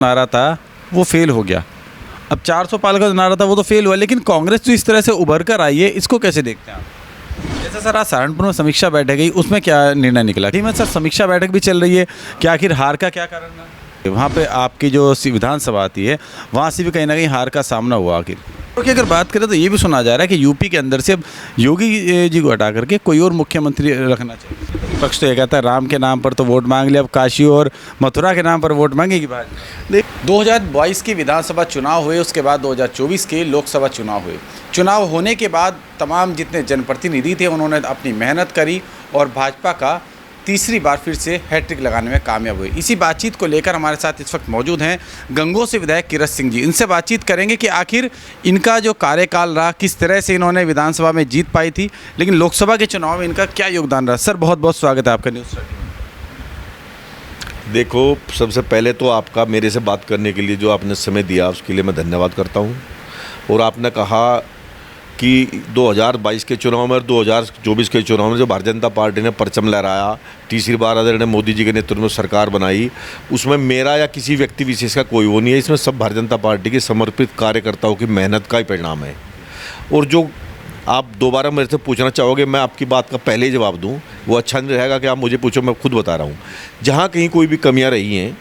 नारा था वो फेल हो गया। अब 400 पार का जो नारा था वो तो फेल हुआ, लेकिन कांग्रेस जो इस तरह से उभर कर आई है, इसको कैसे देखते हैं आप? जैसे सर आज सहारनपुर में समीक्षा बैठक गई, उसमें क्या निर्णय निकला? ठीक है सर, समीक्षा बैठक भी चल रही है, क्या आखिर हार का क्या कारण है? वहाँ पे आपकी जो विधानसभा आती है वहाँ से भी कहीं ना कहीं हार का सामना हुआ आखिर। क्योंकि अगर बात करें तो ये भी सुना जा रहा है कि यूपी के अंदर से अब योगी जी को हटा करके कोई और मुख्यमंत्री रखना चाहिए। विपक्ष तो ये कहता है राम के नाम पर तो वोट मांग लिया, अब काशी और मथुरा के नाम पर वोट मांगेगी भाजपा। 2022 की विधानसभा चुनाव हुए, उसके बाद 2024 के लोकसभा चुनाव हुए। चुनाव होने के बाद तमाम जितने जनप्रतिनिधि थे उन्होंने अपनी मेहनत करी और भाजपा का तीसरी बार फिर से हैट्रिक लगाने में कामयाब हुए। इसी बातचीत को लेकर हमारे साथ इस वक्त मौजूद हैं गंगोह से विधायक किरत सिंह जी। इनसे बातचीत करेंगे कि आखिर इनका जो कार्यकाल रहा, किस तरह से इन्होंने विधानसभा में जीत पाई थी, लेकिन लोकसभा के चुनाव में इनका क्या योगदान रहा। सर बहुत बहुत स्वागत है आपका न्यूज़। देखो, सबसे पहले तो आपका मेरे से बात करने के लिए जो आपने समय दिया उसके लिए मैं धन्यवाद करता हूँ। और आपने कहा कि 2022 के चुनाव में और 2024 के चुनाव में जो भारतीय जनता पार्टी ने परचम लहराया, तीसरी बार आदरणीय मोदी जी के नेतृत्व में सरकार बनाई, उसमें मेरा या किसी व्यक्ति विशेष का कोई वो नहीं है। इसमें सब भारतीय जनता पार्टी के समर्पित कार्यकर्ताओं की मेहनत का ही परिणाम है। और जो आप दोबारा मेरे से पूछना चाहोगे, मैं आपकी बात का पहले ही जवाब दूं, वो अच्छा नहीं रहेगा कि आप मुझे पूछो, मैं खुद बता रहा हूँ। जहाँ कहीं कोई भी कमियाँ रही हैं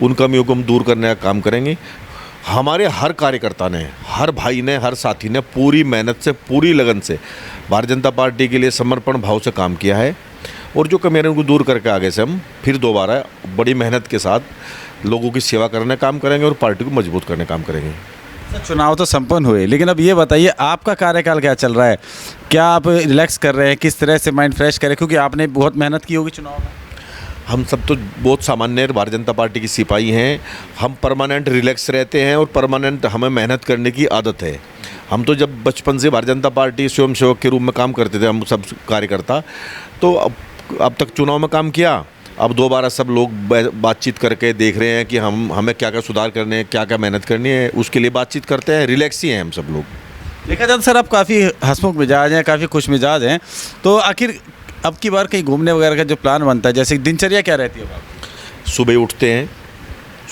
उन कमियों को हम दूर करने का काम करेंगे। हमारे हर कार्यकर्ता ने, हर भाई ने, हर साथी ने पूरी मेहनत से, पूरी लगन से भारतीय जनता पार्टी के लिए समर्पण भाव से काम किया है। और जो कमियाँ उनको दूर करके आगे से हम फिर दोबारा बड़ी मेहनत के साथ लोगों की सेवा करने का काम करेंगे और पार्टी को मजबूत करने का काम करेंगे। चुनाव तो संपन्न हुए, लेकिन अब ये बताइए आपका कार्यकाल क्या चल रहा है? क्या आप रिलैक्स कर रहे हैं? किस तरह से माइंड फ्रेश करें, क्योंकि आपने बहुत मेहनत की होगी चुनाव में। हम सब तो बहुत सामान्य भारतीय जनता पार्टी की सिपाही हैं। हम परमानेंट रिलैक्स रहते हैं और परमानेंट हमें मेहनत करने की आदत है। हम तो जब बचपन से भारतीय जनता पार्टी स्वयंसेवक के रूप में काम करते थे, हम सब कार्यकर्ता, तो अब तक चुनाव में काम किया। अब दोबारा सब लोग बातचीत करके देख रहे हैं कि हमें क्या क्या सुधार करने हैं, क्या क्या मेहनत करनी है, उसके लिए बातचीत करते हैं। रिलैक्स ही हैं हम सब लोग। देखा जाए तो सर आप काफ़ी हंसमुख मिजाज हैं, काफ़ी खुश मिजाज हैं, तो आखिर अब की बार कहीं घूमने वगैरह का जो प्लान बनता है, जैसे दिनचर्या क्या रहती है? सुबह उठते हैं,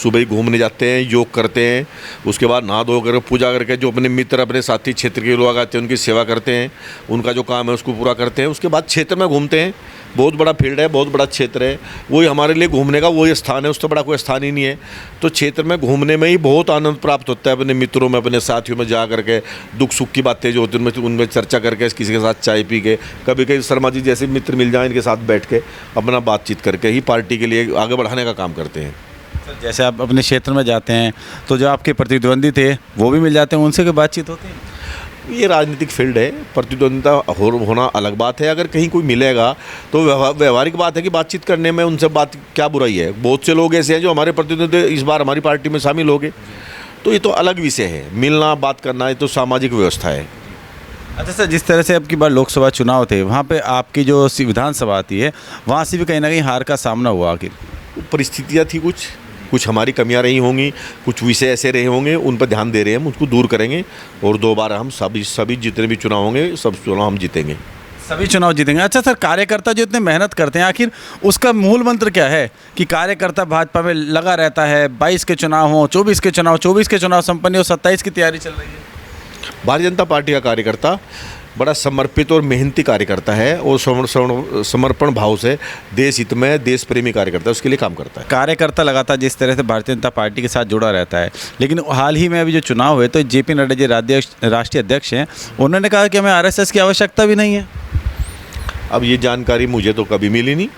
सुबह ही घूमने जाते हैं, योग करते हैं, उसके बाद नहा धो कर पूजा करके जो अपने मित्र, अपने साथी क्षेत्र के लोग आते हैं उनकी सेवा करते हैं, उनका जो काम है उसको पूरा करते हैं। उसके बाद क्षेत्र में घूमते हैं। बहुत बड़ा फील्ड है, बहुत बड़ा क्षेत्र है, वही हमारे लिए घूमने का वही स्थान है, उससे बड़ा कोई स्थान ही नहीं है। तो क्षेत्र में घूमने में ही बहुत आनंद प्राप्त होता है। अपने मित्रों में, अपने साथियों में जा करके दुख सुख की बातें जो होती हैं उनमें चर्चा करके, किसी के साथ चाय पी के, कभी कभी शर्मा जी जैसे मित्र मिल जाएं, इनके साथ बैठ के अपना बातचीत करके ही पार्टी के लिए आगे बढ़ाने का काम करते हैं। सर जैसे आप अपने क्षेत्र में जाते हैं तो जो आपके प्रतिद्वंदी थे वो भी मिल जाते हैं, उनसे कोई बातचीत होती है? ये राजनीतिक फील्ड है, प्रतिद्वंदिता होना अलग बात है। अगर कहीं कोई मिलेगा तो व्यवहारिक बात है कि बातचीत करने में उनसे बात क्या बुराई है। बहुत से लोग ऐसे हैं जो हमारे प्रतिद्वंदी इस बार हमारी पार्टी में शामिल हो गए, तो ये तो अलग विषय है। मिलना, बात करना, ये तो सामाजिक व्यवस्था है। अच्छा सर, जिस तरह से अब की बार लोकसभा चुनाव थे, वहाँ पे आपकी जो विधानसभा आती है वहाँ से भी कहीं ना कहीं हार का सामना हुआ। आखिर परिस्थितियाँ थी, कुछ हमारी कमियां रही होंगी, कुछ विषय ऐसे रहे होंगे, उन पर ध्यान दे रहे हैं, हम उसको दूर करेंगे और दोबारा हम सभी जितने भी चुनाव होंगे सब चुनाव हम जीतेंगे, सभी चुनाव जीतेंगे। अच्छा सर, कार्यकर्ता जो इतने मेहनत करते हैं, आखिर उसका मूल मंत्र क्या है कि कार्यकर्ता भाजपा में लगा रहता है? 22 के चुनाव हो, 24 के चुनाव संपन्न हो, 27 की तैयारी चल रही है। भारतीय जनता पार्टी का कार्यकर्ता बड़ा समर्पित और मेहनती कार्यकर्ता है और समर्पण भाव से देश हित में देश प्रेमी कार्यकर्ता उसके लिए काम करता है। कार्यकर्ता लगातार जिस तरह से भारतीय जनता पार्टी के साथ जुड़ा रहता है, लेकिन हाल ही में अभी जो चुनाव हुए तो JP नड्डा जी राष्ट्रीय अध्यक्ष हैं, उन्होंने कहा कि हमें RSS की आवश्यकता भी नहीं है। अब ये जानकारी मुझे तो कभी मिली नहीं,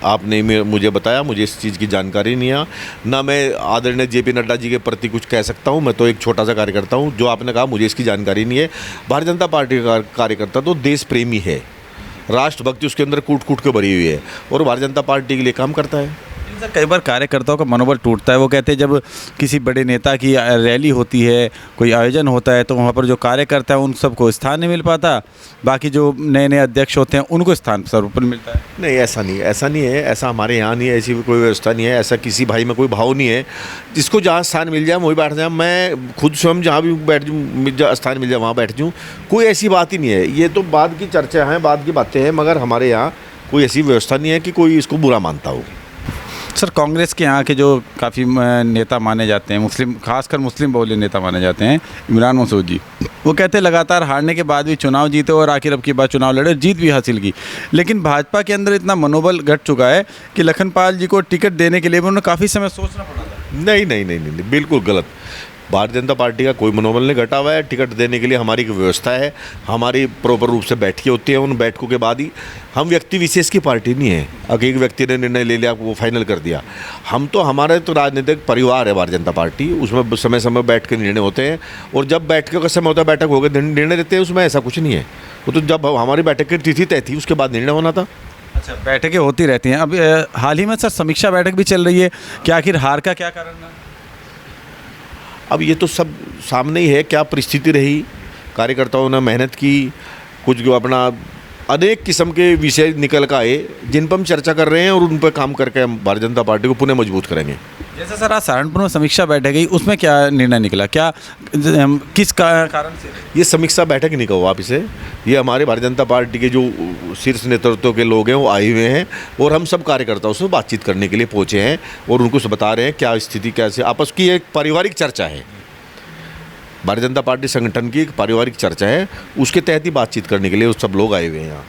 आपने मुझे बताया, मुझे इस चीज़ की जानकारी नहीं है। ना मैं आदरणीय JP नड्डा जी के प्रति कुछ कह सकता हूँ, मैं तो एक छोटा सा कार्यकर्ता हूँ। जो आपने कहा मुझे इसकी जानकारी नहीं है। भारतीय जनता पार्टी का कार्यकर्ता तो देश प्रेमी है, राष्ट्रभक्ति उसके अंदर कूट कूट के भरी हुई है और भारतीय जनता पार्टी के लिए काम करता है। कई बार कार्यकर्ताओं का मनोबल टूटता है। वो कहते हैं जब किसी बड़े नेता की रैली होती है, कोई आयोजन होता है, तो वहाँ पर जो कार्यकर्ता है उन सबको स्थान नहीं मिल पाता, बाकी जो नए नए अध्यक्ष होते हैं उनको स्थान सर्वोपरि मिलता है। नहीं, ऐसा नहीं है, ऐसा हमारे यहाँ नहीं है, ऐसी कोई व्यवस्था नहीं है, ऐसा किसी भाई में कोई भाव नहीं है। जिसको जहाँ स्थान मिल जाए वहीं बैठ जाए। मैं खुद स्वयं जहाँ भी बैठ जाऊँ, स्थान मिल जाए वहाँ बैठ जाऊँ, कोई ऐसी बात ही नहीं है। ये तो बाद की चर्चा है, बाद की बातें हैं, मगर हमारे यहाँ कोई ऐसी व्यवस्था नहीं है कि कोई इसको बुरा मानता हो। सर कांग्रेस के यहाँ के जो काफ़ी नेता माने जाते हैं, मुस्लिम, खासकर मुस्लिम बहुल्य नेता माने जाते हैं, इमरान मसूद जी, वो कहते हैं लगातार हारने के बाद भी चुनाव जीते और आखिर अब की बार चुनाव लड़े, जीत भी हासिल की। लेकिन भाजपा के अंदर इतना मनोबल घट चुका है कि लखनपाल जी को टिकट देने के लिए भी उन्हें काफ़ी समय सोचना पड़ा था। नहीं नहीं नहीं नहीं नहीं, बिल्कुल गलत। भारतीय जनता पार्टी का कोई मनोबल नहीं घटा हुआ है। टिकट देने के लिए हमारी एक व्यवस्था है, हमारी प्रॉपर रूप से बैठकें होती हैं। उन बैठकों के बाद ही, हम व्यक्ति विशेष की पार्टी नहीं है, अगर एक व्यक्ति ने निर्णय ले लिया वो फाइनल कर दिया। हम तो, हमारे तो राजनीतिक परिवार है भारतीय जनता पार्टी, उसमें समय समय बैठ के निर्णय होते हैं। और जब बैठकों का समय होता है, बैठक हो गए निर्णय लेते हैं, उसमें ऐसा कुछ नहीं है। वो तो जब हमारी बैठक की तिथि तय थी उसके बाद निर्णय होना था। अच्छा, बैठकें होती रहती हैं। अब हाल ही में सर समीक्षा बैठक भी चल रही है कि आखिर हार का क्या कारण है? अब ये तो सब सामने ही है, क्या परिस्थिति रही, कार्यकर्ताओं ने मेहनत की, कुछ जो अपना अनेक किस्म के विषय निकल कर आए जिन पर हम चर्चा कर रहे हैं और उन पर काम करके हम भारतीय जनता पार्टी को पुनः मजबूत करेंगे। जैसे सर आज सहारनपुर में समीक्षा बैठक गई, उसमें क्या निर्णय निकला, क्या किस कारण से? ये समीक्षा बैठक नहीं कहो आप इसे, ये हमारे भारतीय जनता पार्टी के जो शीर्ष नेतृत्व के लोग हैं वो आए हुए हैं और हम सब कार्यकर्ताओं से बातचीत करने के लिए पहुँचे हैं और उनको बता रहे हैं क्या स्थिति, कैसे आपस की एक पारिवारिक चर्चा है। भारतीय जनता पार्टी संगठन की एक पारिवारिक चर्चा है, उसके तहत ही बातचीत करने के लिए सब लोग आए हुए हैं यहाँ।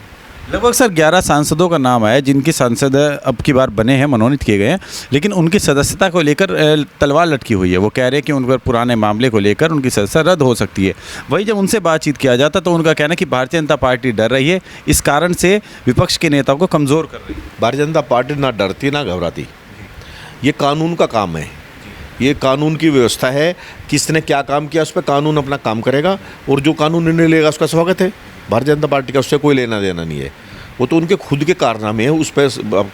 लगभग सर 11 सांसदों का नाम है जिनकी सांसद अब की बार बने हैं, मनोनीत किए गए हैं, लेकिन उनकी सदस्यता को लेकर तलवार लटकी हुई है। वो कह रहे हैं कि उन पर पुराने मामले को लेकर उनकी सदस्यता रद्द हो सकती है। वही जब उनसे बातचीत किया जाता तो उनका कहना है कि भारतीय जनता पार्टी डर रही है, इस कारण से विपक्ष के नेताओं को कमज़ोर कर रही है। भारतीय जनता पार्टी ना डरती ना घबराती, ये कानून का काम है, ये कानून की व्यवस्था है। किसने क्या काम किया उस पर कानून अपना काम करेगा और जो कानून निर्णय लेगा उसका स्वागत है। भारतीय जनता पार्टी का उससे कोई लेना देना नहीं है, वो तो उनके खुद के कारनामे हैं, उस पर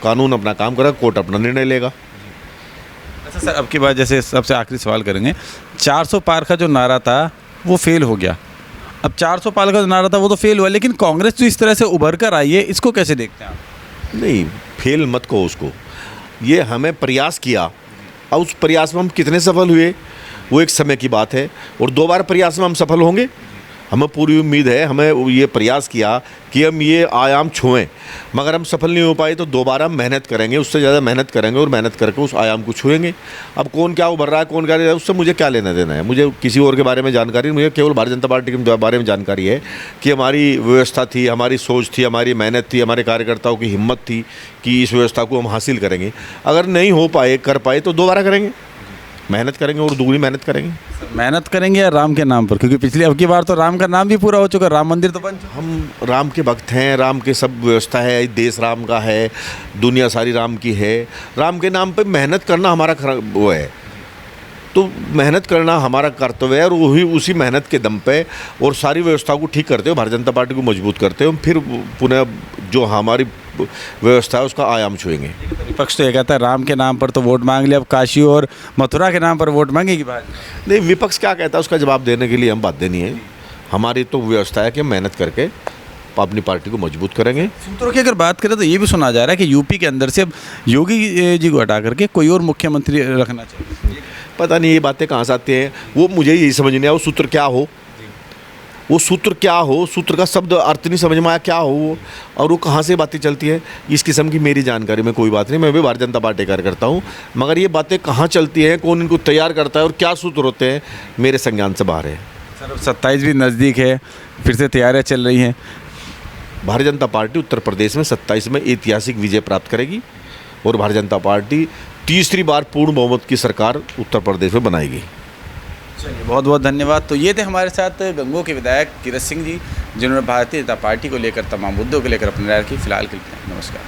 कानून अपना काम करेगा, कोर्ट अपना निर्णय लेगा। अच्छा सर, अब की बार जैसे सबसे आखिरी सवाल करेंगे, 400 पार का जो नारा था वो फेल हो गया। अब 400 पार का जो नारा था वो तो फेल हुआ, लेकिन कांग्रेस जो इस तरह से उभर कर आई है, इसको कैसे देखते हैं आप? नहीं, फेल मत कहो उसको, ये हमें प्रयास किया, और उस प्रयास में हम कितने सफल हुए वो एक समय की बात है, और 2 बार प्रयास में हम सफल होंगे। हमें पूरी उम्मीद है, हमें ये प्रयास किया कि हम ये आयाम छुएं, मगर हम सफल नहीं हो पाए तो दोबारा मेहनत करेंगे, उससे ज़्यादा मेहनत करेंगे और मेहनत करके उस आयाम को छुएंगे। अब कौन क्या उभर रहा है, कौन क्या, उससे मुझे क्या लेना देना है, मुझे किसी और के बारे में जानकारी नहीं। मुझे केवल भारतीय जनता पार्टी के बारे में जानकारी है कि हमारी व्यवस्था थी, हमारी सोच थी, हमारी मेहनत थी, हमारे कार्यकर्ताओं की हिम्मत थी कि इस व्यवस्था को हम हासिल करेंगे। अगर नहीं हो पाए, कर पाए तो दोबारा करेंगे, मेहनत करेंगे और दुगनी मेहनत करेंगे। मेहनत करेंगे या राम के नाम पर, क्योंकि पिछली अब की बार तो राम का नाम भी पूरा हो चुका, राम मंदिर तो बन चुका। हम राम के भक्त हैं, राम के सब व्यवस्था है, देश राम का है, दुनिया सारी राम की है। राम के नाम पे मेहनत करना हमारा वो है, तो मेहनत करना हमारा कर्तव्य है और वही उसी मेहनत के दम पे और सारी व्यवस्था को ठीक करते हो, भारतीय जनता पार्टी को मजबूत करते हो, फिर पुनः जो हमारी व्यवस्था है उसका आयाम छुएंगे। विपक्ष तो ये कहता है राम के नाम पर तो वोट मांग लिया, अब काशी और मथुरा के नाम पर वोट मांगेगी भाजपा। नहीं, विपक्ष क्या कहता है उसका जवाब देने के लिए हम बाध्य नहीं है। हमारी तो व्यवस्था है कि हम मेहनत करके अपनी पार्टी को मजबूत करेंगे। सूत्रों की अगर बात करें तो ये भी सुना जा रहा है कि यूपी के अंदर से अब योगी जी को हटा करके कोई और मुख्यमंत्री रखना चाहिए। पता नहीं ये बातें कहाँ से आती हैं, वो मुझे यही समझ नहीं आया वो सूत्र क्या हो, वो सूत्र क्या हो, सूत्र का शब्द अर्थ नहीं समझ में आया क्या हो वो, और वो कहाँ से बातें चलती है, इस किस्म की मेरी जानकारी में कोई बात नहीं। मैं भी भारतीय जनता पार्टी कार्यकर्ता हूँ, मगर ये बातें कहाँ चलती हैं, कौन इनको तैयार करता है और क्या सूत्र होते हैं, मेरे संज्ञान से बाहर है। सर अब 27 भी नज़दीक है, फिर से तैयारियाँ चल रही हैं। भारतीय जनता पार्टी उत्तर प्रदेश में 27 में ऐतिहासिक विजय प्राप्त करेगी और भारतीय जनता पार्टी तीसरी बार पूर्ण बहुमत की सरकार उत्तर प्रदेश में बनाएगी। चलिए, बहुत बहुत धन्यवाद। तो ये थे हमारे साथ गंगोह के विधायक कीरत सिंह जी, जिन्होंने भारतीय जनता पार्टी को लेकर तमाम मुद्दों को लेकर अपनी राय रखी। फिलहाल के लिए नमस्कार।